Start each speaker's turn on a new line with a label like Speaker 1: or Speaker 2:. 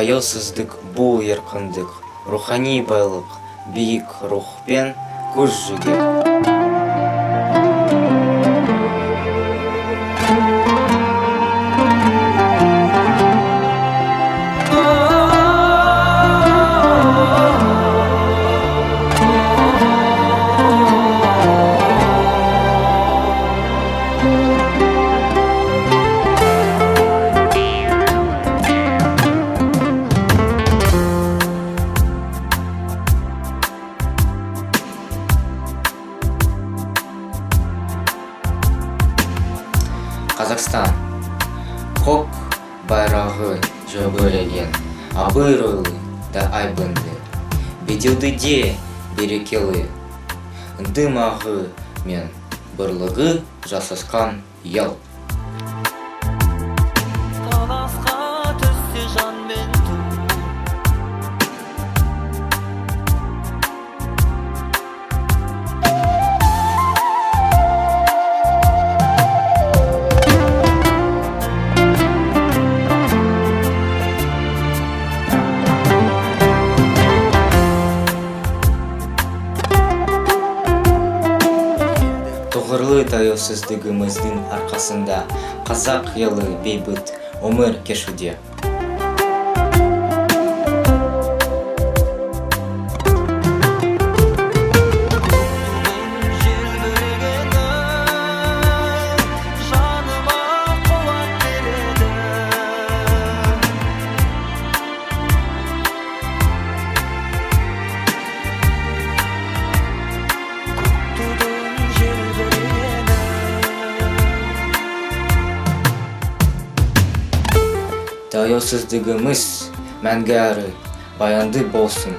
Speaker 1: Таяусыздык бул еркіндік, рухани байлық, биік рухпен көз жүгер. Қазақстан көк байрағы жөгөлеген, абыройлы да айбынды, беделді де берекелі, ынтымағы мен бірлігі жасасқан ел.
Speaker 2: Таласқа түссе жан мен ту,
Speaker 1: Тұғырлы таяусыздығымыздың арқасында қазақ елі бейбіт өмір кешуде.
Speaker 2: жаныма қуат береді. Тудың желбірегені,
Speaker 1: Таяусыздығымыз мәңгі әрі баянды болсын.